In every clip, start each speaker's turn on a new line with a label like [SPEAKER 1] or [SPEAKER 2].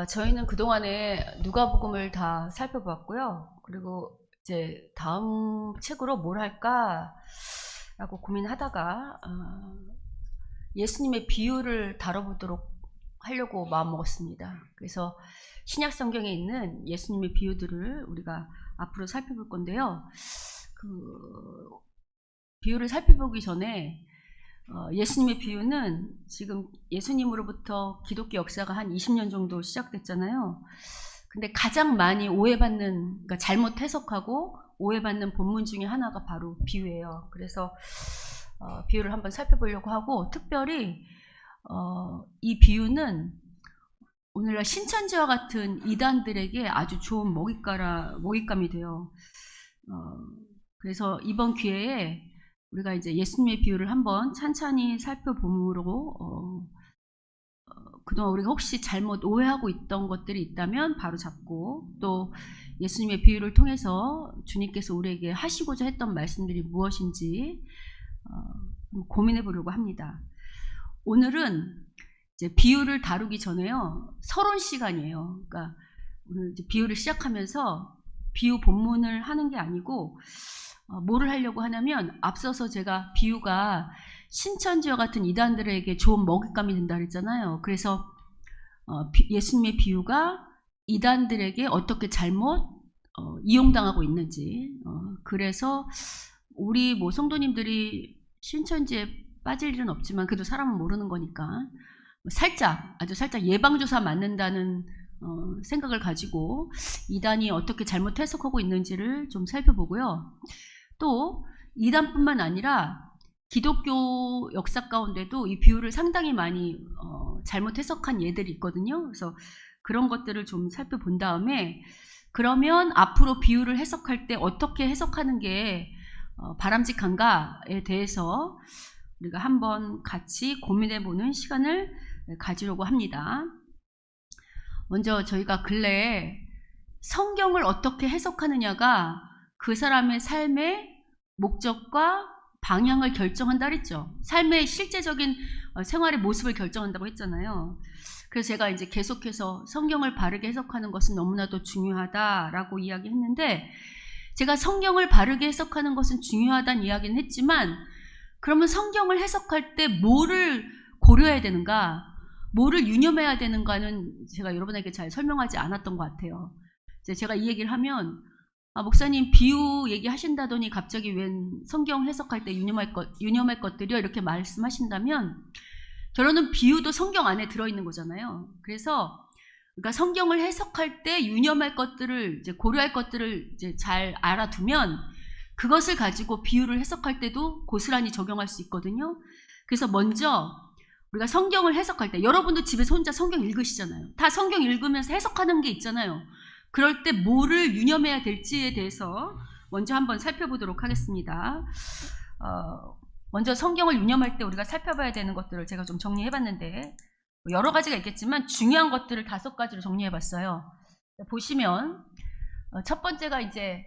[SPEAKER 1] 저희는 그동안에 누가복음을 다 살펴봤고요. 그리고 이제 다음 책으로 뭘 할까라고 고민하다가 예수님의 비유를 다뤄보도록 하려고 마음먹었습니다. 그래서 신약 성경에 있는 예수님의 비유들을 우리가 앞으로 살펴볼 건데요. 그 비유를 살펴보기 전에 예수님의 비유는 지금 예수님으로부터 기독교 역사가 한 20년 정도 시작됐잖아요. 근데 가장 많이 오해받는, 그러니까 잘못 해석하고 오해받는 본문 중에 하나가 바로 비유예요. 그래서 비유를 한번 살펴보려고 하고, 특별히 이 비유는 오늘날 신천지와 같은 이단들에게 아주 좋은 먹잇감이 돼요. 그래서 이번 기회에 우리가 이제 예수님의 비유를 한번 찬찬히 살펴봄으로 그동안 우리가 혹시 잘못 오해하고 있던 것들이 있다면 바로 잡고, 또 예수님의 비유를 통해서 주님께서 우리에게 하시고자 했던 말씀들이 무엇인지 고민해 보려고 합니다. 오늘은 이제 비유를 다루기 전에요, 서론 시간이에요. 그러니까 오늘 이제 비유를 시작하면서 비유 본문을 하는 게 아니고 뭐를 하려고 하냐면, 앞서서 제가 비유가 신천지와 같은 이단들에게 좋은 먹잇감이 된다 그랬잖아요. 그래서 예수님의 비유가 이단들에게 어떻게 잘못 이용당하고 있는지, 그래서 우리 뭐 성도님들이 신천지에 빠질 일은 없지만 그래도 사람은 모르는 거니까 아주 살짝 예방주사 맞는다는 생각을 가지고 이단이 어떻게 잘못 해석하고 있는지를 좀 살펴보고요. 또 이단뿐만 아니라 기독교 역사 가운데도 이 비유를 상당히 많이 잘못 해석한 예들이 있거든요. 그래서 그런 것들을 좀 살펴본 다음에, 그러면 앞으로 비유를 해석할 때 어떻게 해석하는 게 바람직한가에 대해서 우리가 한번 같이 고민해보는 시간을 가지려고 합니다. 먼저 저희가 근래에 성경을 어떻게 해석하느냐가 그 사람의 삶의 목적과 방향을 결정한다 그랬죠. 삶의 실제적인 생활의 모습을 결정한다고 했잖아요. 그래서 제가 이제 계속해서 성경을 바르게 해석하는 것은 너무나도 중요하다라고 이야기했는데, 제가 성경을 바르게 해석하는 것은 중요하다는 이야기는 했지만, 그러면 성경을 해석할 때 뭐를 고려해야 되는가, 뭐를 유념해야 되는가는 제가 여러분에게 잘 설명하지 않았던 것 같아요. 제가 이 얘기를 하면 목사님 비유 얘기하신다더니 갑자기 웬 성경 해석할 때 유념할 것들이요, 이렇게 말씀하신다면, 결론은 비유도 성경 안에 들어있는 거잖아요. 그래서 그러니까 성경을 해석할 때 유념할 것들을, 이제 고려할 것들을 이제 잘 알아두면 그것을 가지고 비유를 해석할 때도 고스란히 적용할 수 있거든요. 그래서 먼저 우리가 성경을 해석할 때, 여러분도 집에서 혼자 성경 읽으시잖아요. 다 성경 읽으면서 해석하는 게 있잖아요. 그럴 때 뭐를 유념해야 될지에 대해서 먼저 한번 살펴보도록 하겠습니다. 먼저 성경을 유념할 때 우리가 살펴봐야 되는 것들을 제가 좀 정리해봤는데, 여러 가지가 있겠지만 중요한 것들을 5가지로 정리해봤어요. 보시면 첫 번째가 이제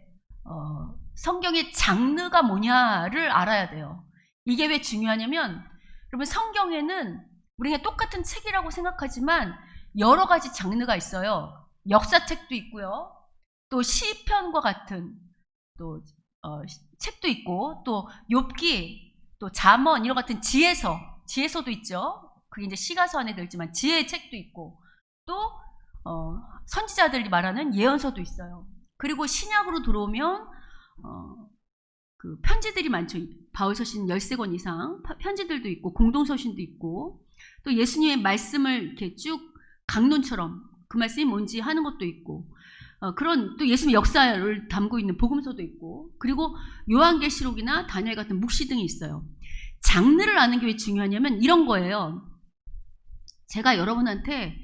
[SPEAKER 1] 성경의 장르가 뭐냐를 알아야 돼요. 이게 왜 중요하냐면, 여러분 성경에는 우리가 똑같은 책이라고 생각하지만 여러 가지 장르가 있어요. 역사책도 있고요, 또 시편과 같은 또 책도 있고, 또 욥기, 또 잠언 이런 같은 지혜서도 있죠. 그게 이제 시가서 안에 들지만 지혜의 책도 있고, 또 선지자들이 말하는 예언서도 있어요. 그리고 신약으로 들어오면 그 편지들이 많죠. 바울서신 13권 이상 편지들도 있고, 공동서신도 있고, 또 예수님의 말씀을 이렇게 쭉 강론처럼 그 말씀이 뭔지 하는 것도 있고, 그런 또 예수님의 역사를 담고 있는 복음서도 있고, 그리고 요한계시록이나 다니엘 같은 묵시 등이 있어요. 장르를 아는 게 왜 중요하냐면 이런 거예요. 제가 여러분한테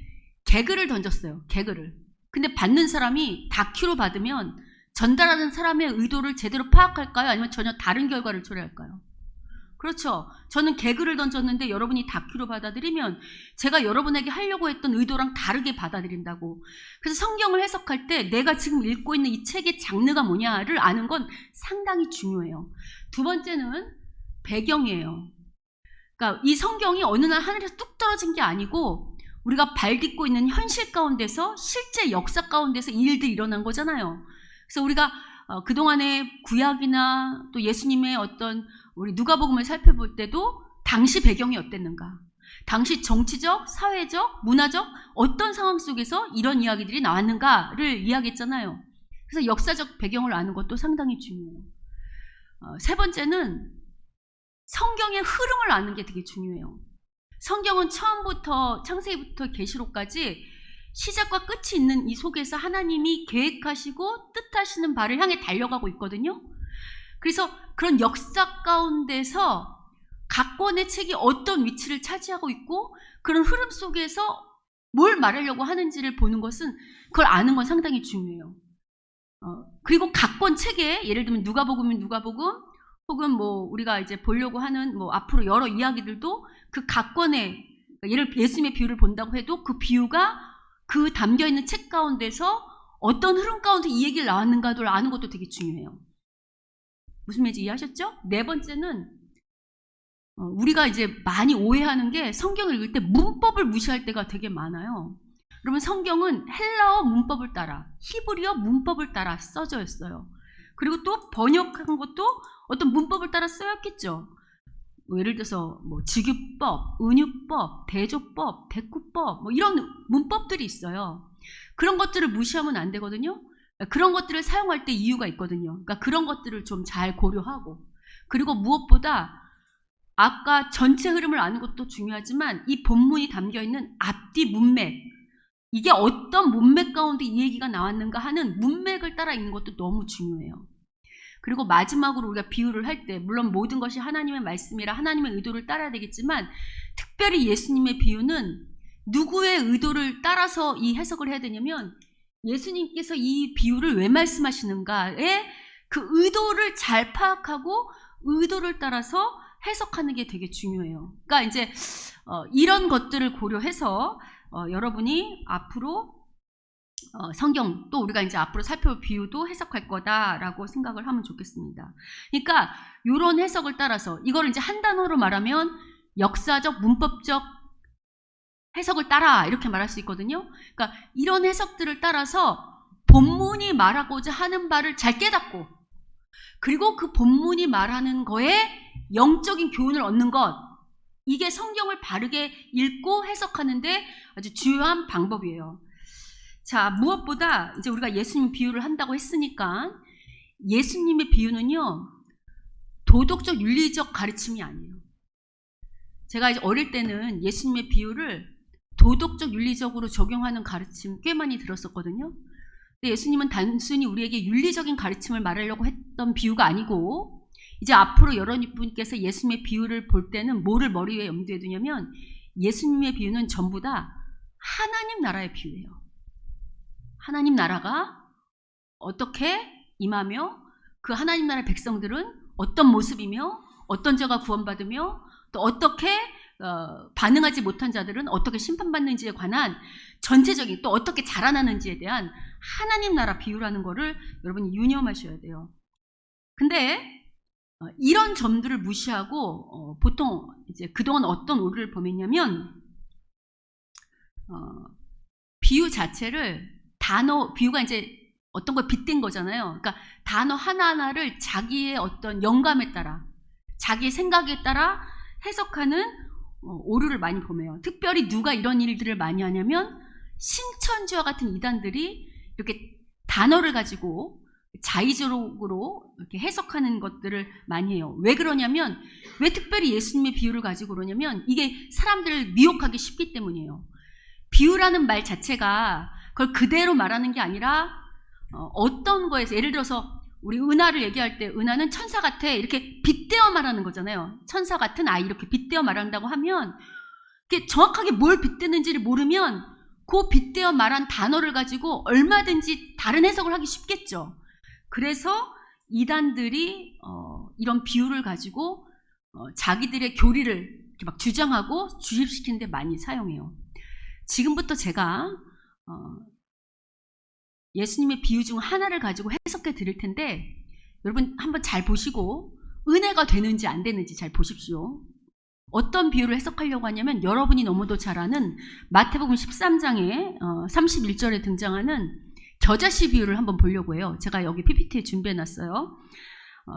[SPEAKER 1] 개그를 던졌어요. 개그를. 근데 받는 사람이 다큐로 받으면 전달하는 사람의 의도를 제대로 파악할까요? 아니면 전혀 다른 결과를 초래할까요? 그렇죠. 저는 개그를 던졌는데 여러분이 다큐로 받아들이면 제가 여러분에게 하려고 했던 의도랑 다르게 받아들인다고. 그래서 성경을 해석할 때 내가 지금 읽고 있는 이 책의 장르가 뭐냐를 아는 건 상당히 중요해요. 두 번째는 배경이에요. 그러니까 이 성경이 어느 날 하늘에서 뚝 떨어진 게 아니고 우리가 발딛고 있는 현실 가운데서 실제 역사 가운데서 이 일들이 일어난 거잖아요. 그래서 우리가 그동안의 구약이나 또 예수님의 어떤 우리 누가복음을 살펴볼 때도 당시 배경이 어땠는가, 당시 정치적, 사회적, 문화적 어떤 상황 속에서 이런 이야기들이 나왔는가를 이야기했잖아요. 그래서 역사적 배경을 아는 것도 상당히 중요해요. 세 번째는 성경의 흐름을 아는 게 되게 중요해요. 성경은 처음부터 창세기부터 계시록까지 시작과 끝이 있는 이 속에서 하나님이 계획하시고 뜻하시는 바를 향해 달려가고 있거든요. 그래서 그런 역사 가운데서 각 권의 책이 어떤 위치를 차지하고 있고 그런 흐름 속에서 뭘 말하려고 하는지를 보는 것은, 그걸 아는 건 상당히 중요해요. 그리고 각 권 책에 예를 들면 누가복음이면 누가복음, 혹은 뭐 우리가 이제 보려고 하는 뭐 앞으로 여러 이야기들도 그 각 권의, 예를 예수님의 비유를 본다고 해도 그 비유가 그 담겨있는 책 가운데서 어떤 흐름 가운데 이 얘기를 나왔는가를 아는 것도 되게 중요해요. 무슨 말인지 이해하셨죠? 네 번째는 우리가 이제 많이 오해하는 게 성경을 읽을 때 문법을 무시할 때가 되게 많아요. 여러분, 성경은 헬라어 문법을 따라, 히브리어 문법을 따라 써져 있어요. 그리고 또 번역한 것도 어떤 문법을 따라 쓰였겠죠. 예를 들어서 뭐 직유법, 은유법, 대조법, 대꾸법 뭐 이런 문법들이 있어요. 그런 것들을 무시하면 안 되거든요. 그런 것들을 사용할 때 이유가 있거든요. 그러니까 그런 것들을 좀 잘 고려하고, 그리고 무엇보다 아까 전체 흐름을 아는 것도 중요하지만 이 본문이 담겨있는 앞뒤 문맥, 이게 어떤 문맥 가운데 이 얘기가 나왔는가 하는 문맥을 따라 읽는 것도 너무 중요해요. 그리고 마지막으로 우리가 비유를 할 때, 물론 모든 것이 하나님의 말씀이라 하나님의 의도를 따라야 되겠지만, 특별히 예수님의 비유는 누구의 의도를 따라서 이 해석을 해야 되냐면, 예수님께서 이 비유를 왜 말씀하시는가에 그 의도를 잘 파악하고 의도를 따라서 해석하는 게 되게 중요해요. 그러니까 이제 이런 것들을 고려해서 여러분이 앞으로 성경, 또 우리가 이제 앞으로 살펴볼 비유도 해석할 거다라고 생각을 하면 좋겠습니다. 그러니까 이런 해석을 따라서, 이걸 이제 한 단어로 말하면 역사적, 문법적 해석을 따라 이렇게 말할 수 있거든요. 그러니까 이런 해석들을 따라서 본문이 말하고자 하는 바를 잘 깨닫고, 그리고 그 본문이 말하는 거에 영적인 교훈을 얻는 것, 이게 성경을 바르게 읽고 해석하는데 아주 중요한 방법이에요. 자, 무엇보다 이제 우리가 예수님 비유를 한다고 했으니까, 예수님의 비유는요 도덕적 윤리적 가르침이 아니에요. 제가 이제 어릴 때는 예수님의 비유를 도덕적 윤리적으로 적용하는 가르침 꽤 많이 들었었거든요. 근데 예수님은 단순히 우리에게 윤리적인 가르침을 말하려고 했던 비유가 아니고, 이제 앞으로 여러분께서 예수님의 비유를 볼 때는 뭐를 머리 위에 염두에 두냐면, 예수님의 비유는 전부 다 하나님 나라의 비유예요. 하나님 나라가 어떻게 임하며, 그 하나님 나라의 백성들은 어떤 모습이며, 어떤 자가 구원받으며, 또 어떻게 반응하지 못한 자들은 어떻게 심판받는지에 관한 전체적인, 또 어떻게 자라나는지에 대한 하나님 나라 비유라는 거를 여러분이 유념하셔야 돼요. 근데 이런 점들을 무시하고 보통 이제 그동안 어떤 오류를 범했냐면, 비유 자체를 비유가 이제 어떤 걸 빗댄 거잖아요. 그러니까 단어 하나하나를 자기의 어떤 영감에 따라, 자기의 생각에 따라 해석하는 오류를 많이 범해요. 특별히 누가 이런 일들을 많이 하냐면, 신천지와 같은 이단들이 이렇게 단어를 가지고 자의적으로 이렇게 해석하는 것들을 많이 해요. 왜 그러냐면, 왜 특별히 예수님의 비유를 가지고 그러냐면, 이게 사람들을 미혹하기 쉽기 때문이에요. 비유라는 말 자체가 그걸 그대로 말하는 게 아니라 어떤 거에서, 예를 들어서 우리 은하를 얘기할 때 은하는 천사 같아 이렇게 빗대어 말하는 거잖아요. 천사 같은 아이 이렇게 빗대어 말한다고 하면, 이게 정확하게 뭘 빗대는지를 모르면 그 빗대어 말한 단어를 가지고 얼마든지 다른 해석을 하기 쉽겠죠. 그래서 이단들이 이런 비유를 가지고 자기들의 교리를 이렇게 막 주장하고 주입시키는 데 많이 사용해요. 지금부터 제가 예수님의 비유 중 하나를 가지고 해석해 드릴 텐데, 여러분 한번 잘 보시고 은혜가 되는지 안 되는지 잘 보십시오. 어떤 비유를 해석하려고 하냐면 여러분이 너무도 잘 아는 마태복음 13장에 31절에 등장하는 겨자씨 비유를 한번 보려고 해요. 제가 여기 PPT에 준비해놨어요.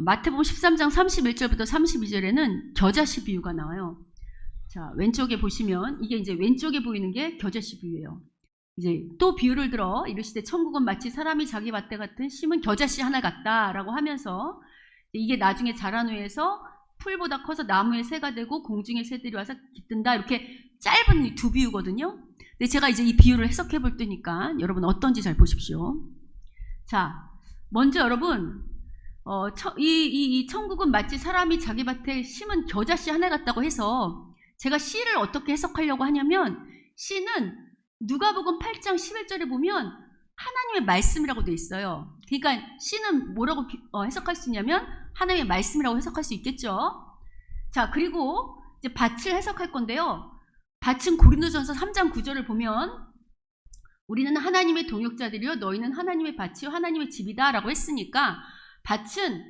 [SPEAKER 1] 마태복음 13장 31절부터 32절에는 겨자씨 비유가 나와요. 자, 왼쪽에 보시면 이게 이제 왼쪽에 보이는 게 겨자씨 비유예요. 이제 또 비유를 들어 이르시되 천국은 마치 사람이 자기 밭에 같은 심은 겨자씨 하나 같다라고 하면서 이게 나중에 자란 후에서 풀보다 커서 나무에 새가 되고 공중의 새들이 와서 깃든다. 이렇게 짧은 두 비유거든요. 근데 제가 이제 이 비유를 해석해 볼 테니까 여러분 어떤지 잘 보십시오. 자, 먼저 여러분 이 천국은 마치 사람이 자기 밭에 심은 겨자씨 하나 같다고 해서 제가 씨를 어떻게 해석하려고 하냐면 씨는 누가복음 8장 11절에 보면 하나님의 말씀이라고 되어 있어요. 그러니까 씨는 뭐라고 해석할 수 있냐면 하나님의 말씀이라고 해석할 수 있겠죠. 자, 그리고 이제 밭을 해석할 건데요. 밭은 고린도전서 3장 9절을 보면 우리는 하나님의 동역자들이요 너희는 하나님의 밭이요 하나님의 집이다 라고 했으니까 밭은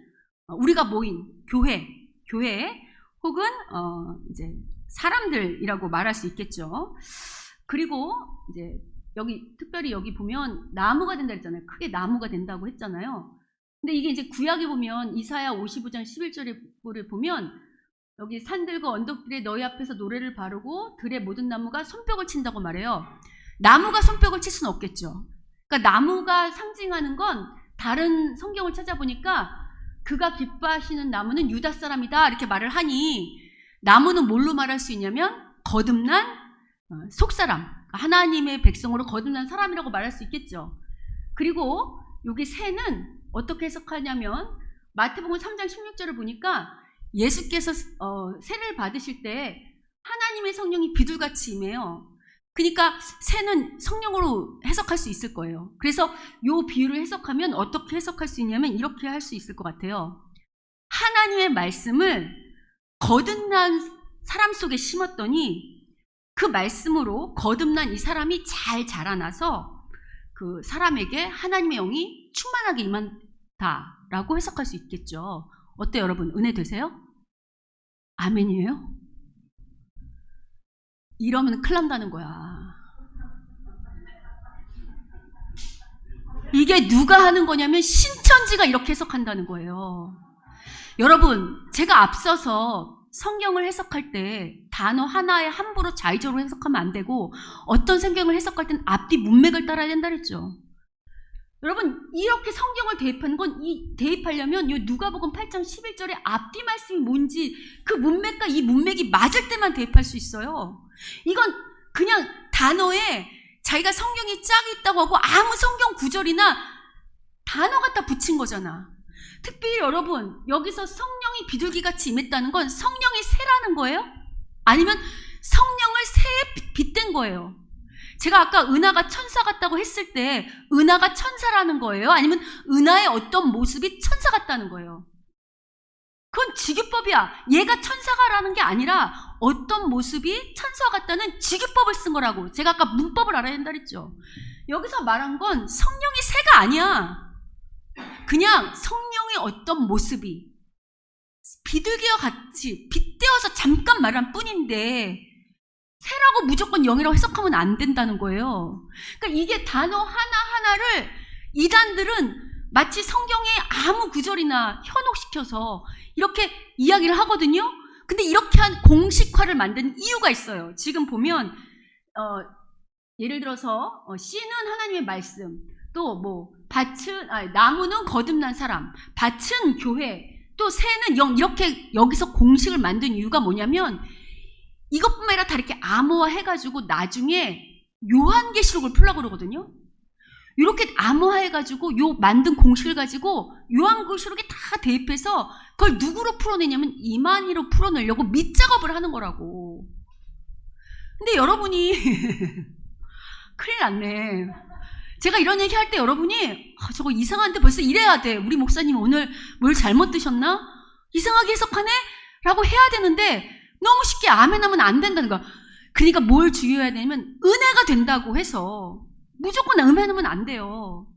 [SPEAKER 1] 우리가 모인 교회 혹은 이제 사람들이라고 말할 수 있겠죠. 그리고 이제 여기 특별히 여기 보면 나무가 된다 했잖아요. 크게 나무가 된다고 했잖아요. 근데 이게 이제 구약에 보면 이사야 55장 11절을 보면 여기 산들과 언덕들에 너희 앞에서 노래를 바르고 들의 모든 나무가 손뼉을 친다고 말해요. 나무가 손뼉을 칠 수는 없겠죠. 그러니까 나무가 상징하는 건 다른 성경을 찾아보니까 그가 기뻐하시는 나무는 유다 사람이다 이렇게 말을 하니 나무는 뭘로 말할 수 있냐면 거듭난 속사람, 하나님의 백성으로 거듭난 사람이라고 말할 수 있겠죠. 그리고 여기 새는 어떻게 해석하냐면 마태복음 3장 16절을 보니까 예수께서 세를 받으실 때 하나님의 성령이 비둘같이 임해요. 그러니까 새는 성령으로 해석할 수 있을 거예요. 그래서 이 비유를 해석하면 어떻게 해석할 수 있냐면 이렇게 할 수 있을 것 같아요. 하나님의 말씀을 거듭난 사람 속에 심었더니 그 말씀으로 거듭난 이 사람이 잘 자라나서 그 사람에게 하나님의 영이 충만하게 임한다라고 해석할 수 있겠죠. 어때요, 여러분? 은혜 되세요? 아멘이에요? 이러면 큰일 난다는 거야. 이게 누가 하는 거냐면 신천지가 이렇게 해석한다는 거예요. 여러분, 제가 앞서서 성경을 해석할 때 단어 하나에 함부로 자의적으로 해석하면 안 되고 어떤 성경을 해석할 때는 앞뒤 문맥을 따라야 된다 그랬죠. 여러분, 이렇게 성경을 대입하는 건 대입하려면 이 누가복음 8장 11절에 앞뒤 말씀이 뭔지 그 문맥과 이 문맥이 맞을 때만 대입할 수 있어요. 이건 그냥 단어에 자기가 성경이 짝이 있다고 하고 아무 성경 구절이나 단어 갖다 붙인 거잖아. 특별히 여러분, 여기서 성령이 비둘기같이 임했다는 건 성령이 새라는 거예요? 아니면 성령을 새에 빗댄 거예요? 제가 아까 은하가 천사 같다고 했을 때 은하가 천사라는 거예요? 아니면 은하의 어떤 모습이 천사 같다는 거예요? 그건 직유법이야. 얘가 천사가라는 게 아니라 어떤 모습이 천사 같다는 직유법을 쓴 거라고. 제가 아까 문법을 알아야 된다 그랬죠. 여기서 말한 건 성령이 새가 아니야. 그냥 성령의 어떤 모습이 비둘기와 같이 빗대어서 잠깐 말한 뿐인데 새라고 무조건 영이라고 해석하면 안 된다는 거예요. 그러니까 이게 단어 하나하나를 이단들은 마치 성경의 아무 구절이나 현혹시켜서 이렇게 이야기를 하거든요. 근데 이렇게 한 공식화를 만든 이유가 있어요. 지금 보면 예를 들어서 씨는 하나님의 말씀, 또 뭐 나무는 거듭난 사람, 밭은 교회, 또 새는 영, 이렇게 여기서 공식을 만든 이유가 뭐냐면 이것뿐만 아니라 다 이렇게 암호화해가지고 나중에 요한계시록을 풀려고 그러거든요. 이렇게 암호화해가지고 요 만든 공식을 가지고 요한계시록에 다 대입해서 그걸 누구로 풀어내냐면 이만희로 풀어내려고 밑작업을 하는 거라고. 근데 여러분이 큰일 났네. 제가 이런 얘기 할 때 여러분이 저거 이상한데 벌써 이래야 돼. 우리 목사님 오늘 뭘 잘못 드셨나? 이상하게 해석하네? 라고 해야 되는데 너무 쉽게 아멘 하면 안 된다는 거야. 그러니까 뭘 주의해야 되냐면 은혜가 된다고 해서 무조건 아멘하면 안 돼요.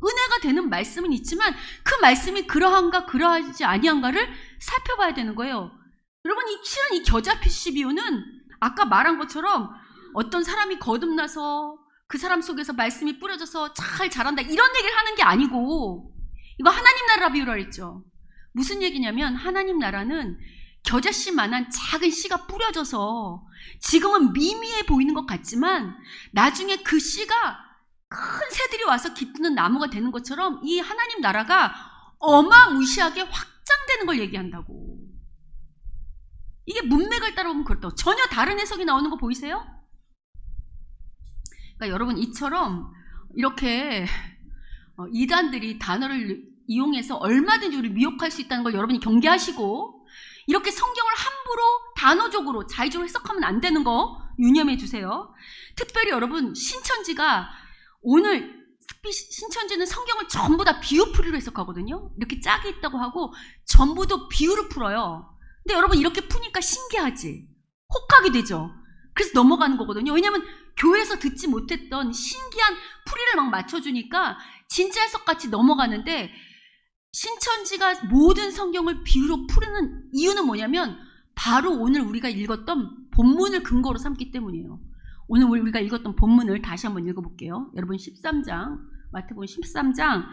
[SPEAKER 1] 은혜가 되는 말씀은 있지만 그 말씀이 그러한가 그러하지 아니한가를 살펴봐야 되는 거예요. 여러분, 실은 이 겨자씨 비유는 아까 말한 것처럼 어떤 사람이 거듭나서 그 사람 속에서 말씀이 뿌려져서 잘 자란다 이런 얘기를 하는 게 아니고, 이거 하나님 나라 비유라 했죠. 무슨 얘기냐면 하나님 나라는 겨자씨만한 작은 씨가 뿌려져서 지금은 미미해 보이는 것 같지만 나중에 그 씨가 큰 새들이 와서 깃드는 나무가 되는 것처럼 이 하나님 나라가 어마무시하게 확장되는 걸 얘기한다고. 이게 문맥을 따라오면 그렇다고. 전혀 다른 해석이 나오는 거 보이세요? 그러니까 여러분, 이처럼 이렇게 이단들이 단어를 이용해서 얼마든지 우리 미혹할 수 있다는 걸 여러분이 경계하시고, 이렇게 성경을 함부로 단어적으로 자의적으로 해석하면 안 되는 거 유념해 주세요. 특별히 여러분, 신천지가 오늘 신천지는 성경을 전부 다 비유풀이로 해석하거든요. 이렇게 짝이 있다고 하고 전부도 비유로 풀어요. 근데 여러분, 이렇게 푸니까 신기하지? 혹하게 되죠? 그래서 넘어가는 거거든요. 왜냐면 교회에서 듣지 못했던 신기한 풀이를 막 맞춰주니까 진짜 해석같이 넘어가는데, 신천지가 모든 성경을 비유로 풀는 이유는 뭐냐면 바로 오늘 우리가 읽었던 본문을 근거로 삼기 때문이에요. 오늘 우리가 읽었던 본문을 다시 한번 읽어볼게요. 여러분, 13장, 마태복음 13장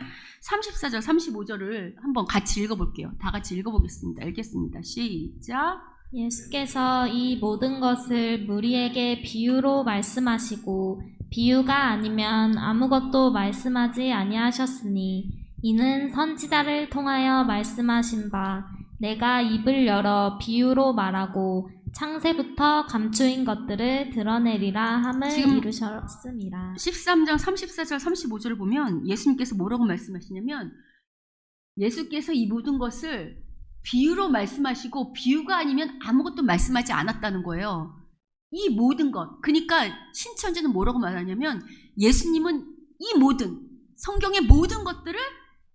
[SPEAKER 1] 34절 35절을 한번 같이 읽어볼게요. 다 같이 읽어보겠습니다. 읽겠습니다. 시작.
[SPEAKER 2] 예수께서 이 모든 것을 무리에게 비유로 말씀하시고 비유가 아니면 아무것도 말씀하지 아니하셨으니 이는 선지자를 통하여 말씀하신 바 내가 입을 열어 비유로 말하고 창세부터 감추인 것들을 드러내리라 함을 이루셨습니다.
[SPEAKER 1] 13장 34절 35절을 보면 예수님께서 뭐라고 말씀하시냐면, 예수께서 이 모든 것을 비유로 말씀하시고 비유가 아니면 아무것도 말씀하지 않았다는 거예요. 이 모든 것. 그러니까 신천지는 뭐라고 말하냐면 예수님은 이 모든 성경의 모든 것들을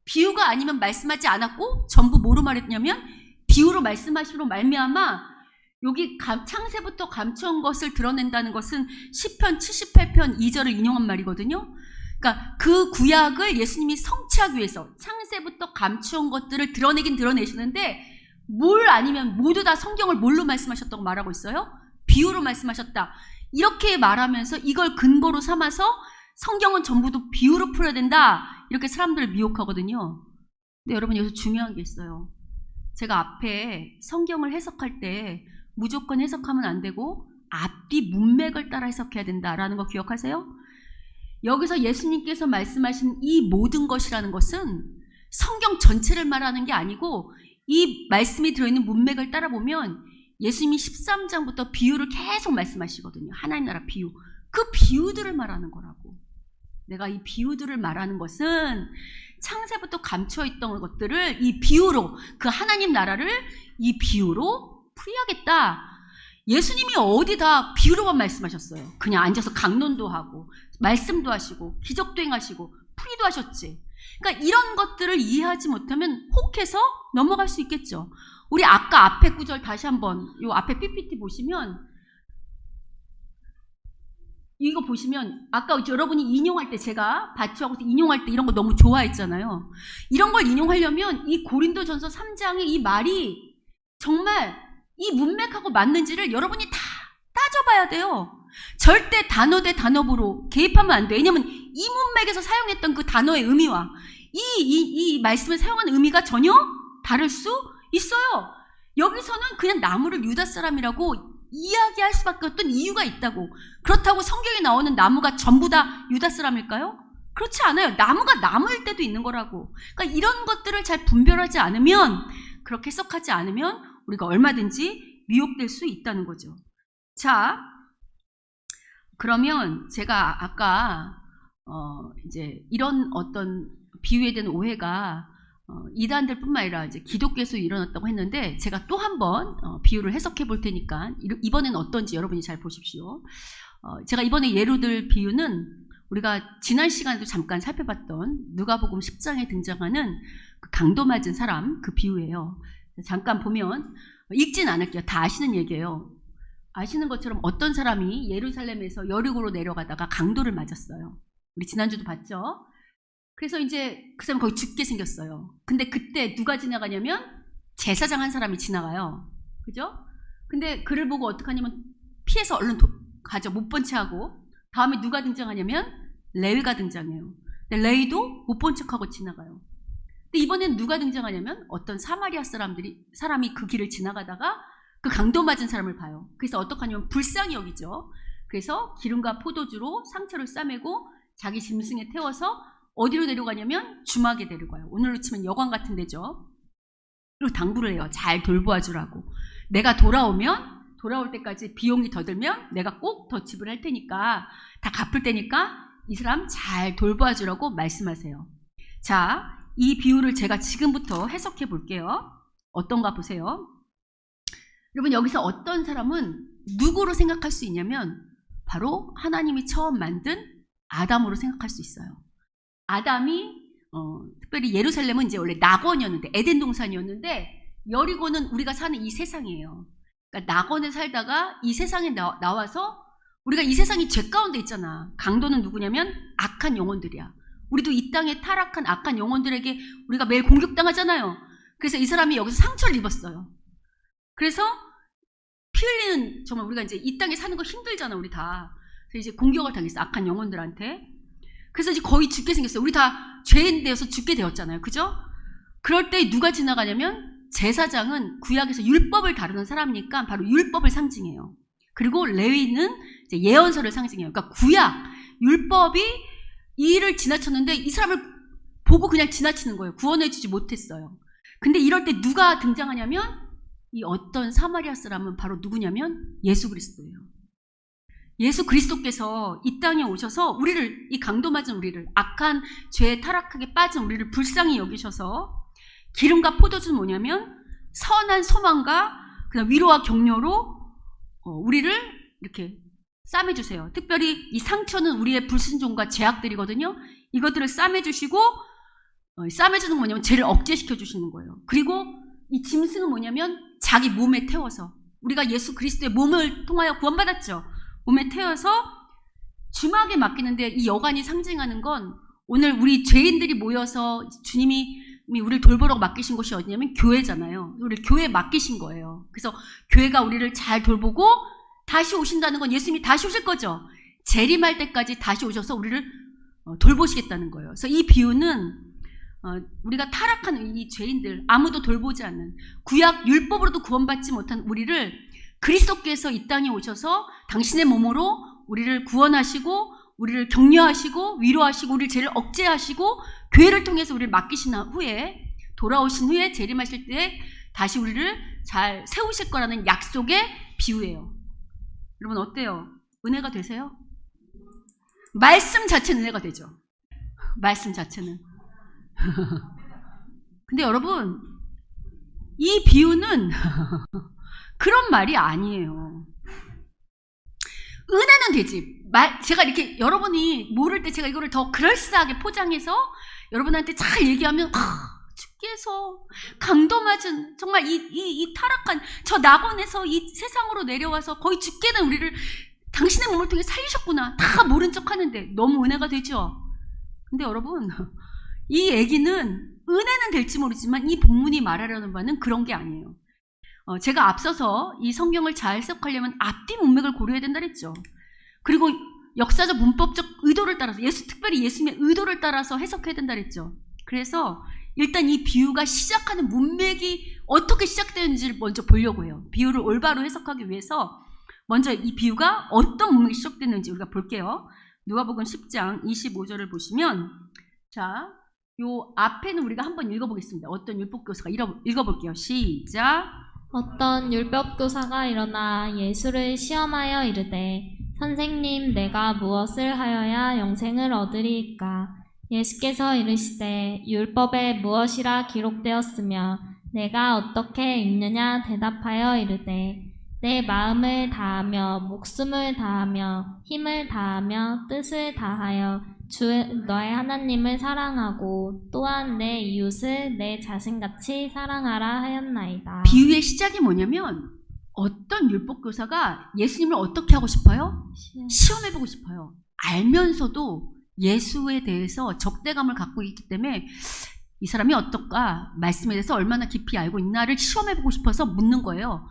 [SPEAKER 1] 비유가 아니면 말씀하지 않았고 전부 뭐로 말했냐면 비유로 말씀하시로 말미암아 여기 창세부터 감추은 것을 드러낸다는 것은 시편 78편 2절을 인용한 말이거든요. 그러니까 그 구약을 예수님이 성취하기 위해서 창세부터 감추은 것들을 드러내긴 드러내시는데 뭘 아니면 모두 다 성경을 뭘로 말씀하셨다고 말하고 있어요? 비유로 말씀하셨다. 이렇게 말하면서 이걸 근거로 삼아서 성경은 전부도 비유로 풀어야 된다. 이렇게 사람들을 미혹하거든요. 근데 여러분, 여기서 중요한 게 있어요. 제가 앞에 성경을 해석할 때 무조건 해석하면 안 되고 앞뒤 문맥을 따라 해석해야 된다라는 거 기억하세요? 여기서 예수님께서 말씀하신 이 모든 것이라는 것은 성경 전체를 말하는 게 아니고 이 말씀이 들어있는 문맥을 따라 보면 예수님이 13장부터 비유를 계속 말씀하시거든요. 하나님 나라 비유. 그 비유들을 말하는 거라고. 내가 이 비유들을 말하는 것은 창세부터 감춰있던 것들을 이 비유로, 그 하나님 나라를 이 비유로 풀이하겠다. 예수님이 어디다 비유로만 말씀하셨어요. 그냥 앉아서 강론도 하고 말씀도 하시고 기적도 행하시고 풀이도 하셨지. 그러니까 이런 것들을 이해하지 못하면 혹해서 넘어갈 수 있겠죠. 우리 아까 앞에 구절 다시 한번 요 앞에 PPT 보시면 이거 보시면 아까 여러분이 인용할 때 제가 바치하고서 인용할 때 이런 거 너무 좋아했잖아요. 이런 걸 인용하려면 이 고린도전서 3장의 이 말이 정말 이 문맥하고 맞는지를 여러분이 다 따져봐야 돼요. 절대 단어 대 단어로 개입하면 안 돼요. 왜냐면 이 문맥에서 사용했던 그 단어의 의미와 이 말씀을 사용한 의미가 전혀 다를 수 있어요. 여기서는 그냥 나무를 유다 사람이라고 이야기할 수밖에 없던 이유가 있다고. 그렇다고 성경에 나오는 나무가 전부 다 유다 사람일까요? 그렇지 않아요. 나무가 나무일 때도 있는 거라고. 그러니까 이런 것들을 잘 분별하지 않으면, 그렇게 해석하지 않으면 우리가 얼마든지 미혹될 수 있다는 거죠. 자, 그러면 제가 아까 이제 이런 어떤 비유에 대한 오해가 이단들뿐만 아니라 이제 기독교에서 일어났다고 했는데, 제가 또 한 번 비유를 해석해 볼 테니까 이번에는 어떤지 여러분이 잘 보십시오. 제가 이번에 예로 들 비유는 우리가 지난 시간에도 잠깐 살펴봤던 누가복음 10장에 등장하는 그 강도 맞은 사람, 그 비유예요. 잠깐 보면, 읽진 않을게요. 다 아시는 얘기예요. 아시는 것처럼 어떤 사람이 예루살렘에서 여리고로 내려가다가 강도를 맞았어요. 우리 지난주도 봤죠? 그래서 이제 그 사람이 거기 죽게 생겼어요. 근데 그때 누가 지나가냐면 제사장 한 사람이 지나가요. 그죠? 근데 그를 보고 어떡하냐면 피해서 얼른 가죠. 못 본 채 하고. 다음에 누가 등장하냐면 레위가 등장해요. 근데 레위도 못 본 척하고 지나가요. 근데 이번엔 누가 등장하냐면 어떤 사마리아 사람이 그 길을 지나가다가 그 강도 맞은 사람을 봐요. 그래서 어떡하냐면 불쌍히 여기죠. 그래서 기름과 포도주로 상처를 싸매고 자기 짐승에 태워서 어디로 데려가냐면 주막에 데려가요. 오늘로 치면 여관 같은 데죠. 그리고 당부를 해요. 잘 돌보아 주라고. 내가 돌아올 때까지 비용이 더 들면 내가 꼭 더 지불할 테니까 다 갚을 테니까 이 사람 잘 돌보아 주라고 말씀하세요. 자, 이 비유를 제가 지금부터 해석해 볼게요. 어떤가 보세요. 여러분, 여기서 어떤 사람은 누구로 생각할 수 있냐면 바로 하나님이 처음 만든 아담으로 생각할 수 있어요. 아담이 특별히 예루살렘은 이제 원래 낙원이었는데 에덴 동산이었는데 여리고는 우리가 사는 이 세상이에요. 그러니까 낙원에 살다가 이 세상에 나와서 우리가 이 세상이 죄 가운데 있잖아. 강도는 누구냐면 악한 영혼들이야. 우리도 이 땅에 타락한 악한 영혼들에게 우리가 매일 공격당하잖아요. 그래서 이 사람이 여기서 상처를 입었어요. 그래서 피 흘리는, 정말 우리가 이제 이 땅에 사는 거 힘들잖아, 우리 다. 그래서 이제 공격을 당했어, 악한 영혼들한테. 그래서 이제 거의 죽게 생겼어요. 우리 다 죄인 되어서 죽게 되었잖아요. 그죠? 그럴 때 누가 지나가냐면 제사장은 구약에서 율법을 다루는 사람이니까 바로 율법을 상징해요. 그리고 레위는 이제 예언서를 상징해요. 그러니까 구약, 율법이 이 일을 지나쳤는데 이 사람을 보고 그냥 지나치는 거예요. 구원해주지 못했어요. 근데 이럴 때 누가 등장하냐면 이 어떤 사마리아 사람은 바로 누구냐면 예수 그리스도예요. 예수 그리스도께서 이 땅에 오셔서 우리를, 이 강도 맞은 우리를, 악한 죄에 타락하게 빠진 우리를 불쌍히 여기셔서 기름과 포도주는 뭐냐면 선한 소망과 그다음 위로와 격려로 우리를 이렇게 싸매주세요. 특별히 이 상처는 우리의 불순종과 죄악들이거든요. 이것들을 싸매주시고, 싸매주는 뭐냐면 죄를 억제시켜 주시는 거예요. 그리고 이 짐승은 뭐냐면 자기 몸에 태워서, 우리가 예수 그리스도의 몸을 통하여 구원받았죠. 몸에 태워서 주막에 맡기는데, 이 여관이 상징하는 건 오늘 우리 죄인들이 모여서 주님이 우리를 돌보러 맡기신 곳이 어디냐면 교회잖아요. 우리를 교회에 맡기신 거예요. 그래서 교회가 우리를 잘 돌보고 다시 오신다는 건 예수님이 다시 오실 거죠. 재림할 때까지 다시 오셔서 우리를 돌보시겠다는 거예요. 그래서 이 비유는 우리가 타락한 이 죄인들, 아무도 돌보지 않는, 구약 율법으로도 구원받지 못한 우리를 그리스도께서 이 땅에 오셔서 당신의 몸으로 우리를 구원하시고 우리를 격려하시고 위로하시고 우리를 죄를 억제하시고 교회를 통해서 우리를 맡기신 후에, 돌아오신 후에 재림하실 때 다시 우리를 잘 세우실 거라는 약속의 비유예요. 여러분 어때요? 은혜가 되세요? 말씀 자체는 은혜가 되죠. 말씀 자체는. 근데 여러분, 이 비유는 그런 말이 아니에요. 은혜는 되지. 제가 이렇게 여러분이 모를 때 제가 이거를 더 그럴싸하게 포장해서 여러분한테 잘 얘기하면 주께서 강도 맞은 정말 이 타락한 저 낙원에서 이 세상으로 내려와서 거의 죽게 된 우리를 당신의 몸을 통해 살리셨구나. 다 모른 척 하는데 너무 은혜가 되죠. 근데 여러분, 이 얘기는 은혜는 될지 모르지만 이 본문이 말하려는 바는 그런 게 아니에요. 제가 앞서서 이 성경을 잘 해석하려면 앞뒤 문맥을 고려해야 된다 그랬죠. 그리고 역사적 문법적 의도를 따라서, 특별히 예수님의 의도를 따라서 해석해야 된다 그랬죠. 그래서 일단 이 비유가 시작하는 문맥이 어떻게 시작되는지를 먼저 보려고 해요. 비유를 올바로 해석하기 위해서 먼저 이 비유가 어떤 문맥이 시작됐는지 우리가 볼게요. 누가복음 10장 25절을 보시면, 자, 요 앞에는 우리가 한번 읽어보겠습니다. 어떤 율법교사가 읽어볼게요. 시작.
[SPEAKER 2] 어떤 율법교사가 일어나 예수를 시험하여 이르되 선생님, 내가 무엇을 하여야 영생을 얻으리이까? 예수께서 이르시되 율법에 무엇이라 기록되었으며 내가 어떻게 읽느냐 대답하여 이르되 내 마음을 다하며 목숨을 다하며 힘을 다하며 뜻을 다하여 주 너의 하나님을 사랑하고 또한 내 이웃을 내 자신같이 사랑하라 하였나이다.
[SPEAKER 1] 비유의 시작이 뭐냐면 어떤 율법교사가 예수님을 어떻게 하고 싶어요? 시험해보고 싶어요. 알면서도 예수에 대해서 적대감을 갖고 있기 때문에 이 사람이 어떨까? 말씀에 대해서 얼마나 깊이 알고 있나를 시험해보고 싶어서 묻는 거예요.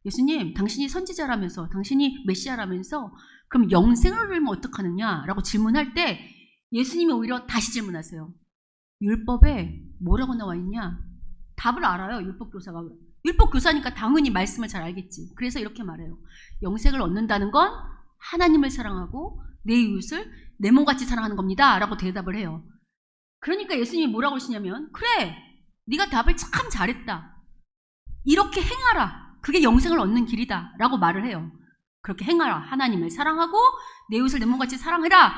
[SPEAKER 1] 예수님, 당신이 선지자라면서, 당신이 메시아라면서 그럼 영생을 얻으면 어떡하느냐라고 질문할 때 예수님이 오히려 다시 질문하세요. 율법에 뭐라고 나와 있냐? 답을 알아요. 율법교사가. 율법교사니까 당연히 말씀을 잘 알겠지. 그래서 이렇게 말해요. 영생을 얻는다는 건 하나님을 사랑하고 내 이웃을 내 몸같이 사랑하는 겁니다 라고 대답을 해요. 그러니까 예수님이 뭐라고 하시냐면, 그래, 네가 답을 참 잘했다. 이렇게 행하라. 그게 영생을 얻는 길이다 라고 말을 해요. 그렇게 행하라. 하나님을 사랑하고 내 이웃을 내 몸같이 사랑해라.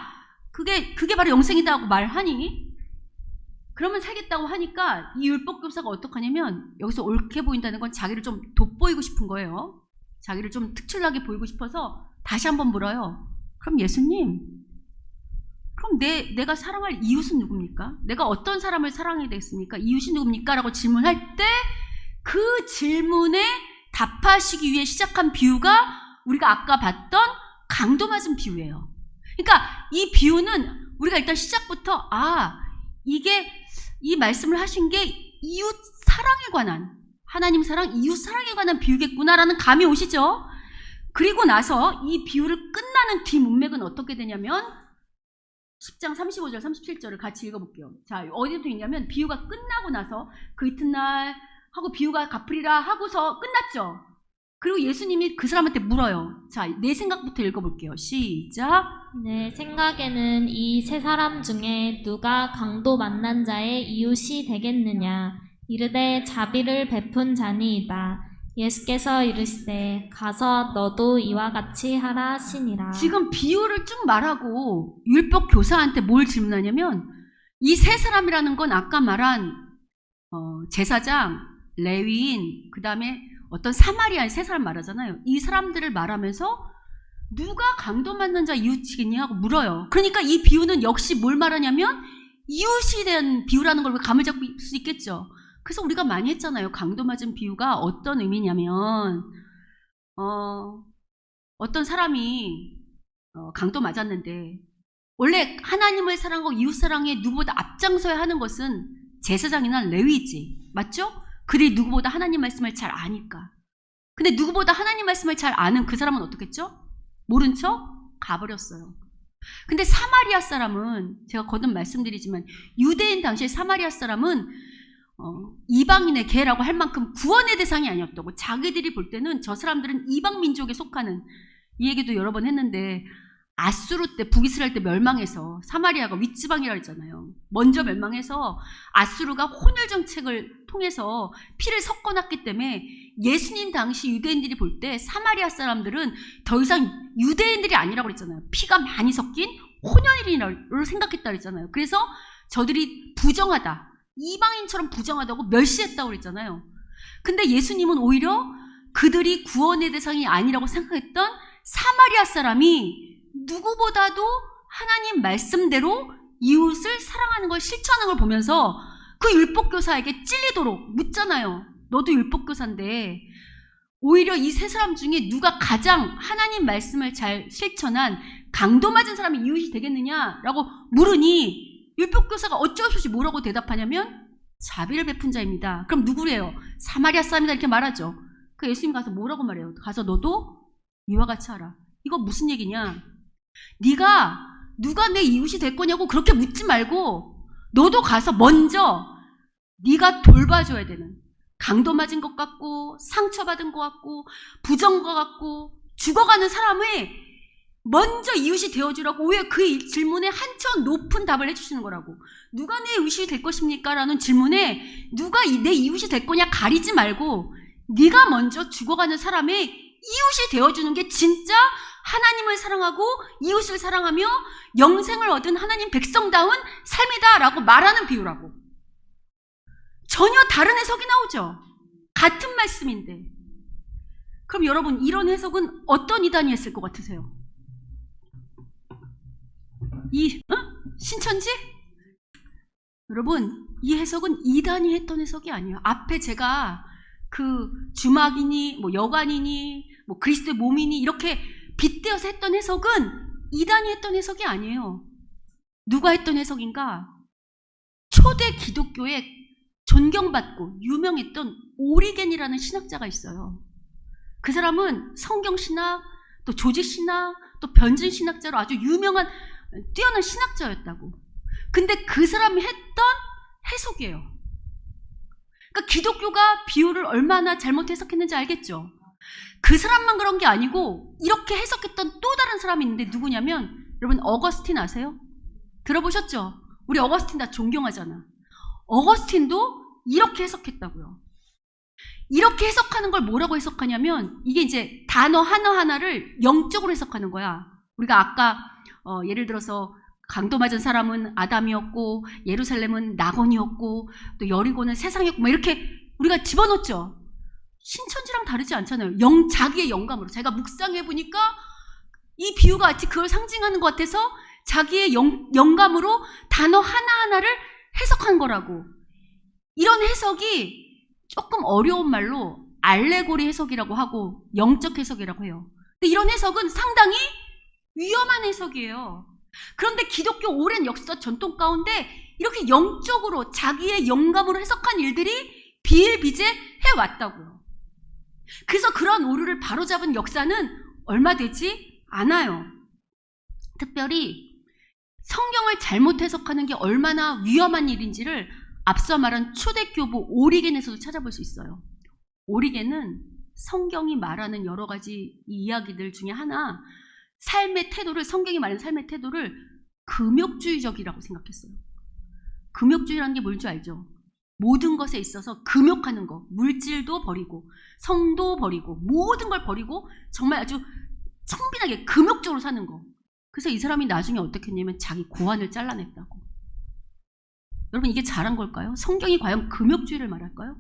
[SPEAKER 1] 그게 바로 영생이다 하고 말하니, 그러면 살겠다고 하니까 이 율법교사가 어떡하냐면, 여기서 옳게 보인다는 건 자기를 좀 돋보이고 싶은 거예요. 자기를 좀 특출나게 보이고 싶어서 다시 한번 물어요. 그럼 예수님, 그럼 내가 사랑할 이웃은 누굽니까? 내가 어떤 사람을 사랑해야 되겠습니까? 이웃이 누굽니까? 라고 질문할 때 그 질문에 답하시기 위해 시작한 비유가 우리가 아까 봤던 강도 맞은 비유예요. 그러니까 이 비유는 우리가 일단 시작부터 이게 이 말씀을 하신 게 이웃 사랑에 관한, 하나님 사랑, 이웃 사랑에 관한 비유겠구나라는 감이 오시죠? 그리고 나서 이 비유를 끝나는 뒤 문맥은 어떻게 되냐면 10장 35절 37절을 같이 읽어볼게요. 자, 어디부터 있냐면 비유가 끝나고 나서 그 이튿날 하고 비유가 갚으리라 하고서 끝났죠. 그리고 예수님이 그 사람한테 물어요. 자, 내 생각부터 읽어볼게요. 시작.
[SPEAKER 2] 내 생각에는 이 세 사람 중에 누가 강도 만난 자의 이웃이 되겠느냐? 이르되 자비를 베푼 자니이다. 예수께서 이르시되 가서 너도 이와 같이 하라 하시니라.
[SPEAKER 1] 지금 비유를 쭉 말하고 율법 교사한테 뭘 질문하냐면, 이 세 사람이라는 건 아까 말한 제사장, 레위인, 그 다음에 어떤 사마리아인 세 사람 말하잖아요. 이 사람들을 말하면서 누가 강도 맞는 자 이웃이겠니 하고 물어요. 그러니까 이 비유는 역시 뭘 말하냐면 이웃에 대한 비유라는 걸 감을 잡을 수 있겠죠. 그래서 우리가 많이 했잖아요. 강도 맞은 비유가 어떤 의미냐면 어떤 사람이 강도 맞았는데, 원래 하나님을 사랑하고 이웃 사랑에 누구보다 앞장서야 하는 것은 제사장이나 레위지, 맞죠? 그들이 누구보다 하나님 말씀을 잘 아니까. 근데 누구보다 하나님 말씀을 잘 아는 그 사람은 어떻겠죠? 모른 척 가버렸어요. 근데 사마리아 사람은, 제가 거듭 말씀드리지만 유대인 당시에 사마리아 사람은 이방인의 개라고 할 만큼 구원의 대상이 아니었다고. 자기들이 볼 때는 저 사람들은 이방 민족에 속하는, 이 얘기도 여러 번 했는데 아수르 때, 북이스라엘 때 멸망해서, 사마리아가 윗지방이라 했잖아요. 먼저 멸망해서 아수르가 혼혈 정책을 통해서 피를 섞어놨기 때문에 예수님 당시 유대인들이 볼 때 사마리아 사람들은 더 이상 유대인들이 아니라고 그랬잖아요. 피가 많이 섞인 혼혈인으로 생각했다 그랬잖아요. 그래서 저들이 부정하다, 이방인처럼 부정하다고 멸시했다고 그랬잖아요. 근데 예수님은 오히려 그들이 구원의 대상이 아니라고 생각했던 사마리아 사람이 누구보다도 하나님 말씀대로 이웃을 사랑하는 걸 실천하는 걸 보면서 그 율법교사에게 찔리도록 묻잖아요. 너도 율법교사인데 오히려 이 세 사람 중에 누가 가장 하나님 말씀을 잘 실천한 강도 맞은 사람이 이웃이 되겠느냐라고 물으니 율법교사가 어쩔 수 없이 뭐라고 대답하냐면 자비를 베푼 자입니다. 그럼 누구래요? 사마리아 사람이다 이렇게 말하죠. 그 예수님 가서 뭐라고 말해요? 가서 너도 이와 같이 하라. 이거 무슨 얘기냐? 네가 누가 내 이웃이 될 거냐고 그렇게 묻지 말고 너도 가서 먼저 네가 돌봐줘야 되는, 강도 맞은 것 같고 상처받은 것 같고 부정과 같고 죽어가는 사람을 먼저 이웃이 되어주라고, 왜 그 질문에 한층 높은 답을 해주시는 거라고. 누가 내 이웃이 될 것입니까? 라는 질문에 누가 내 이웃이 될 거냐 가리지 말고 네가 먼저 죽어가는 사람의 이웃이 되어주는 게 진짜 하나님을 사랑하고 이웃을 사랑하며 영생을 얻은 하나님 백성다운 삶이다 라고 말하는 비유라고. 전혀 다른 해석이 나오죠. 같은 말씀인데. 그럼 여러분, 이런 해석은 어떤 이단이 했을 것 같으세요? 신천지? 여러분, 이 해석은 이단이 했던 해석이 아니에요. 앞에 제가 그 주막이니 뭐 여관이니 뭐 그리스도의 몸이니 이렇게 빗대어서 했던 해석은 이단이 했던 해석이 아니에요. 누가 했던 해석인가? 초대 기독교에 존경받고 유명했던 오리겐이라는 신학자가 있어요. 그 사람은 성경신학, 또 조직신학, 또 변증신학자로 아주 유명한 뛰어난 신학자였다고. 근데 그 사람이 했던 해석이에요. 그러니까 기독교가 비유를 얼마나 잘못 해석했는지 알겠죠? 그 사람만 그런 게 아니고 이렇게 해석했던 또 다른 사람이 있는데 누구냐면, 여러분 어거스틴 아세요? 들어보셨죠? 우리 어거스틴 다 존경하잖아. 어거스틴도 이렇게 해석했다고요. 이렇게 해석하는 걸 뭐라고 해석하냐면, 이게 이제 단어 하나하나를 영적으로 해석하는 거야. 우리가 아까 예를 들어서 강도 맞은 사람은 아담이었고, 예루살렘은 낙원이었고, 또 여리고는 세상이었고, 막 이렇게 우리가 집어넣었죠. 신천지랑 다르지 않잖아요. 자기의 영감으로. 자기가 묵상해보니까 이 비유가 마치 그걸 상징하는 것 같아서 자기의 영감으로 단어 하나하나를 해석한 거라고. 이런 해석이 조금 어려운 말로 알레고리 해석이라고 하고 영적 해석이라고 해요. 근데 이런 해석은 상당히 위험한 해석이에요. 그런데 기독교 오랜 역사 전통 가운데 이렇게 영적으로 자기의 영감으로 해석한 일들이 비일비재 해왔다고요. 그래서 그런 오류를 바로잡은 역사는 얼마 되지 않아요. 특별히 성경을 잘못 해석하는 게 얼마나 위험한 일인지를 앞서 말한 초대교부 오리겐에서도 찾아볼 수 있어요. 오리겐은 성경이 말하는 여러 가지 이야기들 중에 하나, 삶의 태도를, 성경이 말하는 삶의 태도를 금욕주의적이라고 생각했어요. 금욕주의라는 게 뭔지 알죠? 모든 것에 있어서 금욕하는 거, 물질도 버리고 성도 버리고 모든 걸 버리고 정말 아주 청빈하게 금욕적으로 사는 거. 그래서 이 사람이 나중에 어떻게 했냐면 자기 고환을 잘라냈다고. 여러분, 이게 잘한 걸까요? 성경이 과연 금욕주의를 말할까요?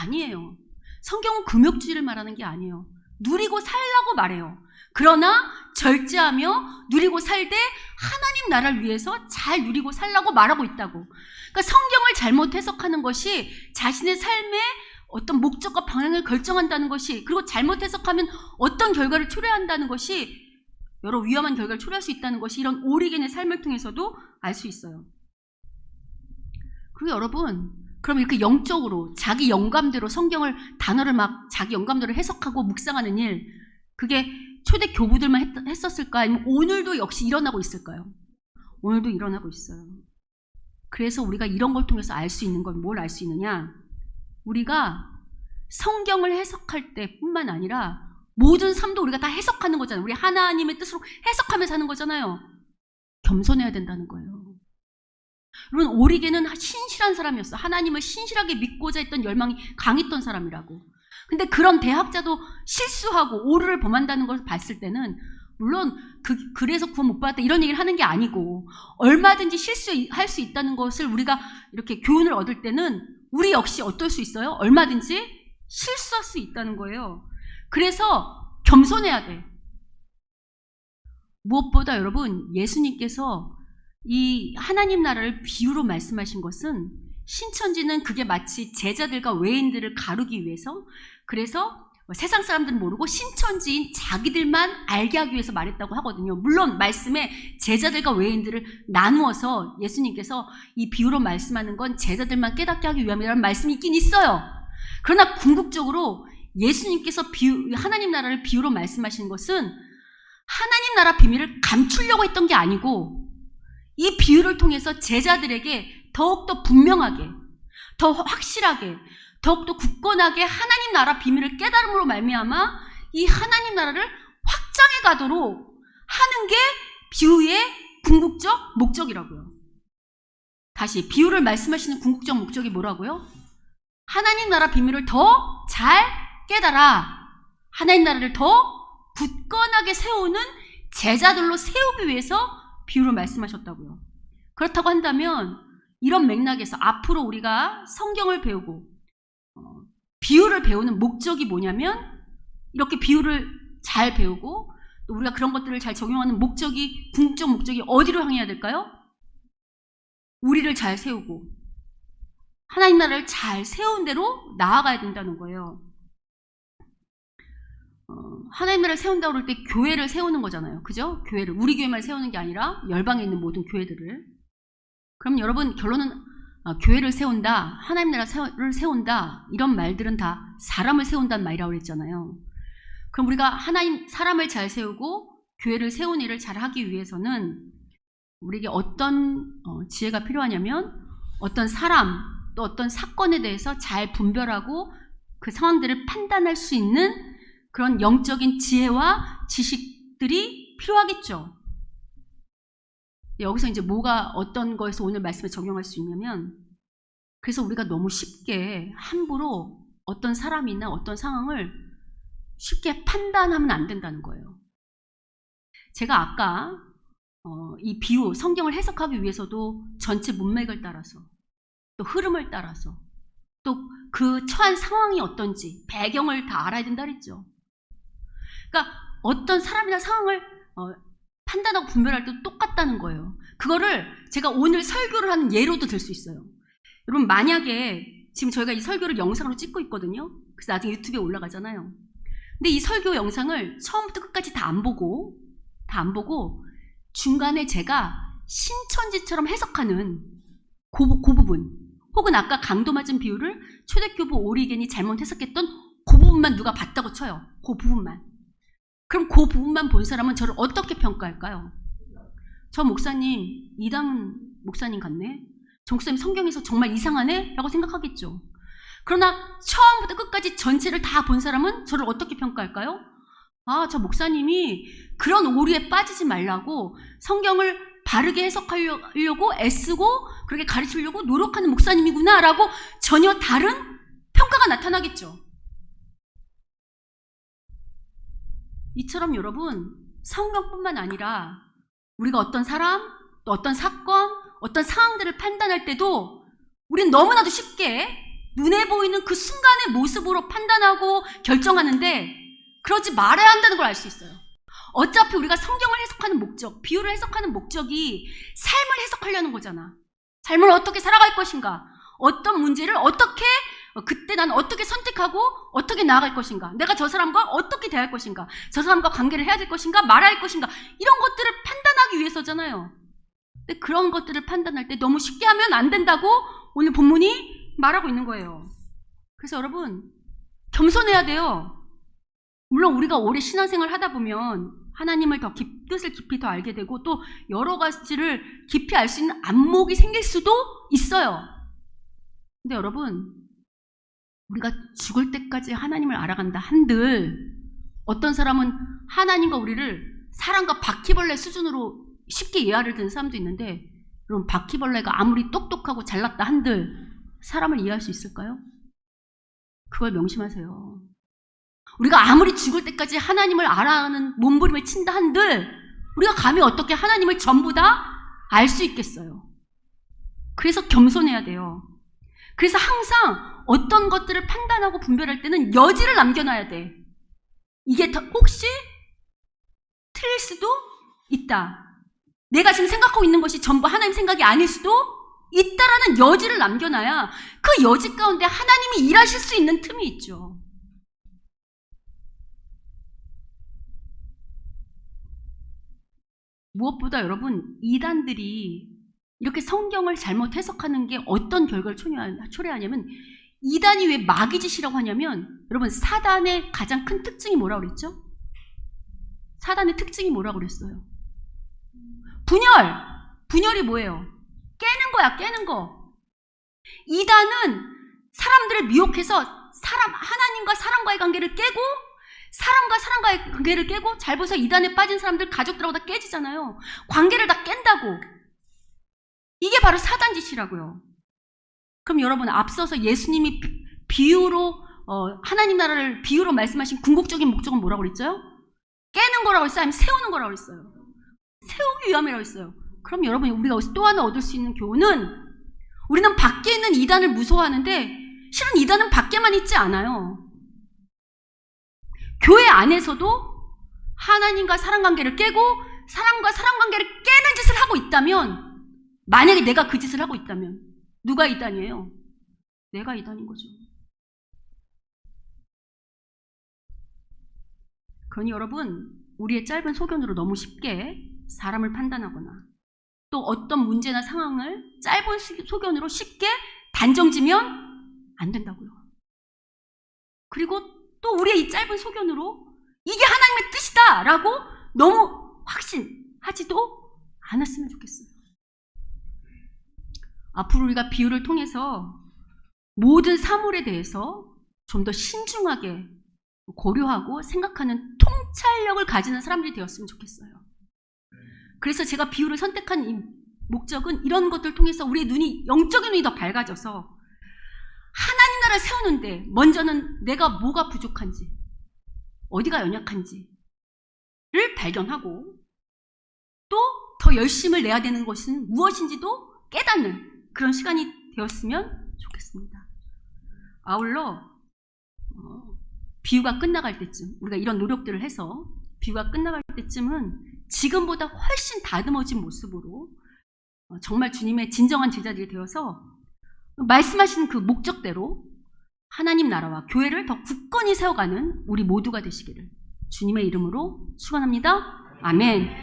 [SPEAKER 1] 아니에요. 성경은 금욕주의를 말하는 게 아니에요. 누리고 살라고 말해요. 그러나 절제하며 누리고 살되 하나님 나라를 위해서 잘 누리고 살라고 말하고 있다고. 그러니까 성경을 잘못 해석하는 것이 자신의 삶의 어떤 목적과 방향을 결정한다는 것이, 그리고 잘못 해석하면 어떤 결과를 초래한다는 것이, 여러 위험한 결과를 초래할 수 있다는 것이 이런 오리겐의 삶을 통해서도 알 수 있어요. 그리고 여러분, 그럼 이렇게 영적으로 자기 영감대로 성경을, 단어를 막 자기 영감대로 해석하고 묵상하는 일, 그게 초대 교부들만 했었을까? 아니면 오늘도 역시 일어나고 있을까요? 오늘도 일어나고 있어요. 그래서 우리가 이런 걸 통해서 알 수 있는 건 뭘 알 수 있느냐? 우리가 성경을 해석할 때뿐만 아니라 모든 삶도 우리가 다 해석하는 거잖아요. 우리 하나님의 뜻으로 해석하면서 하는 거잖아요. 겸손해야 된다는 거예요. 여러분, 오리겐은 신실한 사람이었어. 하나님을 신실하게 믿고자 했던 열망이 강했던 사람이라고. 근데 그런 대학자도 실수하고 오류를 범한다는 걸 봤을 때는, 물론 그래서 구원 못 받았다 이런 얘기를 하는 게 아니고, 얼마든지 실수할 수 있다는 것을 우리가 이렇게 교훈을 얻을 때는 우리 역시 어떨 수 있어요? 얼마든지 실수할 수 있다는 거예요. 그래서 겸손해야 돼. 무엇보다 여러분, 예수님께서 이 하나님 나라를 비유로 말씀하신 것은, 신천지는 그게 마치 제자들과 외인들을 가르기 위해서, 그래서 세상 사람들은 모르고 신천지인 자기들만 알게 하기 위해서 말했다고 하거든요. 물론 말씀에 제자들과 외인들을 나누어서 예수님께서 이 비유로 말씀하는 건 제자들만 깨닫게 하기 위함이라는 말씀이 있긴 있어요. 그러나 궁극적으로 예수님께서 하나님 나라를 비유로 말씀하시는 것은 하나님 나라 비밀을 감추려고 했던 게 아니고, 이 비유를 통해서 제자들에게 더욱더 분명하게, 더 확실하게, 더욱더 굳건하게 하나님 나라 비밀을 깨달음으로 말미암아 이 하나님 나라를 확장해 가도록 하는 게 비유의 궁극적 목적이라고요. 다시, 비유를 말씀하시는 궁극적 목적이 뭐라고요? 하나님 나라 비밀을 더 잘 깨달아 하나님 나라를 더 굳건하게 세우는 제자들로 세우기 위해서 비유를 말씀하셨다고요. 그렇다고 한다면 이런 맥락에서 앞으로 우리가 성경을 배우고 비유를 배우는 목적이 뭐냐면, 이렇게 비유를 잘 배우고 또 우리가 그런 것들을 잘 적용하는 목적이, 궁극적 목적이 어디로 향해야 될까요? 우리를 잘 세우고 하나님 나라를 잘 세운 대로 나아가야 된다는 거예요. 하나님 나라를 세운다고 그럴 때 교회를 세우는 거잖아요. 그죠? 교회를, 우리 교회만 세우는 게 아니라 열방에 있는 모든 교회들을. 그럼 여러분, 결론은 교회를 세운다, 하나님 나라를 세운다, 이런 말들은 다 사람을 세운다는 말이라고 그랬잖아요. 그럼 우리가 하나님, 사람을 잘 세우고 교회를 세운 일을 잘 하기 위해서는 우리에게 어떤 지혜가 필요하냐면 어떤 사람 또 어떤 사건에 대해서 잘 분별하고 그 상황들을 판단할 수 있는 그런 영적인 지혜와 지식들이 필요하겠죠. 여기서 이제 뭐가 어떤 거에서 오늘 말씀에 적용할 수 있냐면, 그래서 우리가 너무 쉽게 함부로 어떤 사람이나 어떤 상황을 쉽게 판단하면 안 된다는 거예요. 제가 아까 이 비유, 성경을 해석하기 위해서도 전체 문맥을 따라서 또 흐름을 따라서 또 그 처한 상황이 어떤지 배경을 다 알아야 된다 그랬죠. 그러니까 어떤 사람이나 상황을 판단하고 분별할 때도 똑같다는 거예요. 그거를 제가 오늘 설교를 하는 예로도 들 수 있어요. 여러분, 만약에 지금 저희가 이 설교를 영상으로 찍고 있거든요. 그래서 나중에 유튜브에 올라가잖아요. 근데 이 설교 영상을 처음부터 끝까지 다 안 보고 중간에 제가 신천지처럼 해석하는 그 부분, 혹은 아까 강도 맞은 비유를 초대교부 오리겐이 잘못 해석했던 그 부분만 누가 봤다고 쳐요. 그 부분만. 그럼 그 부분만 본 사람은 저를 어떻게 평가할까요? 저 목사님, 이당 목사님 같네? 저 목사님 성경에서 정말 이상하네? 라고 생각하겠죠. 그러나 처음부터 끝까지 전체를 다 본 사람은 저를 어떻게 평가할까요? 아, 저 목사님이 그런 오류에 빠지지 말라고 성경을 바르게 해석하려고 애쓰고 그렇게 가르치려고 노력하는 목사님이구나 라고 전혀 다른 평가가 나타나겠죠. 이처럼 여러분, 성경뿐만 아니라 우리가 어떤 사람, 또 어떤 사건, 어떤 상황들을 판단할 때도 우린 너무나도 쉽게 눈에 보이는 그 순간의 모습으로 판단하고 결정하는데 그러지 말아야 한다는 걸 알 수 있어요. 어차피 우리가 성경을 해석하는 목적, 비유를 해석하는 목적이 삶을 해석하려는 거잖아. 삶을 어떻게 살아갈 것인가, 어떤 문제를 어떻게, 그때 난 어떻게 선택하고 어떻게 나아갈 것인가, 내가 저 사람과 어떻게 대할 것인가, 저 사람과 관계를 해야 될 것인가 말아야 할 것인가, 이런 것들을 판단하기 위해서잖아요. 근데 그런 것들을 판단할 때 너무 쉽게 하면 안 된다고 오늘 본문이 말하고 있는 거예요. 그래서 여러분, 겸손해야 돼요. 물론 우리가 오래 신앙생활 하다 보면 하나님을 더 뜻을 깊이 더 알게 되고 또 여러 가지를 깊이 알 수 있는 안목이 생길 수도 있어요. 근데 여러분, 우리가 죽을 때까지 하나님을 알아간다 한들 어떤 사람은 하나님과 우리를 사람과 바퀴벌레 수준으로 쉽게 이해를 드는 사람도 있는데, 여러분, 바퀴벌레가 아무리 똑똑하고 잘났다 한들 사람을 이해할 수 있을까요? 그걸 명심하세요. 우리가 아무리 죽을 때까지 하나님을 알아가는 몸부림을 친다 한들 우리가 감히 어떻게 하나님을 전부 다 알 수 있겠어요. 그래서 겸손해야 돼요. 그래서 항상 어떤 것들을 판단하고 분별할 때는 여지를 남겨놔야 돼. 이게 혹시 틀릴 수도 있다. 내가 지금 생각하고 있는 것이 전부 하나님 생각이 아닐 수도 있다라는 여지를 남겨놔야 그 여지 가운데 하나님이 일하실 수 있는 틈이 있죠. 무엇보다 여러분, 이단들이 이렇게 성경을 잘못 해석하는 게 어떤 결과를 초래하냐면, 이단이 왜 마귀짓이라고 하냐면, 여러분, 사단의 가장 큰 특징이 뭐라고 그랬죠? 사단의 특징이 뭐라고 그랬어요? 분열이 뭐예요? 깨는 거야, 깨는 거. 이단은 사람들을 미혹해서 하나님과 사람과의 관계를 깨고, 사람과 사람과의 관계를 깨고, 잘 보세요. 이단에 빠진 사람들 가족들하고 다 깨지잖아요. 관계를 다 깬다고. 이게 바로 사단 짓이라고요. 그럼 여러분, 앞서서 예수님이 비유로 하나님 나라를 비유로 말씀하신 궁극적인 목적은 뭐라고 그랬죠? 깨는 거라고 했어요? 아니면 세우는 거라고 했어요? 세우기 위함이라고 했어요. 그럼 여러분, 우리가 또 하나 얻을 수 있는 교훈은, 우리는 밖에 있는 이단을 무서워하는데 실은 이단은 밖에만 있지 않아요. 교회 안에서도 하나님과 사람 관계를 깨고 사람과 사람 관계를 깨는 짓을 하고 있다면, 만약에 내가 그 짓을 하고 있다면 누가 이단이에요? 내가 이단인 거죠. 그러니 여러분, 우리의 짧은 소견으로 너무 쉽게 사람을 판단하거나 또 어떤 문제나 상황을 짧은 소견으로 쉽게 단정지면 안 된다고요. 그리고 또 우리의 이 짧은 소견으로 이게 하나님의 뜻이다라고 너무 확신하지도 않았으면 좋겠어요. 앞으로 우리가 비유를 통해서 모든 사물에 대해서 좀 더 신중하게 고려하고 생각하는 통찰력을 가지는 사람들이 되었으면 좋겠어요. 그래서 제가 비유를 선택한 이 목적은 이런 것들을 통해서 우리의 눈이, 영적인 눈이 더 밝아져서 하나님 나라를 세우는데 먼저는 내가 뭐가 부족한지, 어디가 연약한지를 발견하고 또 더 열심을 내야 되는 것은 무엇인지도 깨닫는 그런 시간이 되었으면 좋겠습니다. 아울러 비유가 끝나갈 때쯤, 우리가 이런 노력들을 해서 비유가 끝나갈 때쯤은 지금보다 훨씬 다듬어진 모습으로 정말 주님의 진정한 제자들이 되어서 말씀하신 그 목적대로 하나님 나라와 교회를 더 굳건히 세워가는 우리 모두가 되시기를 주님의 이름으로 축원합니다. 아멘.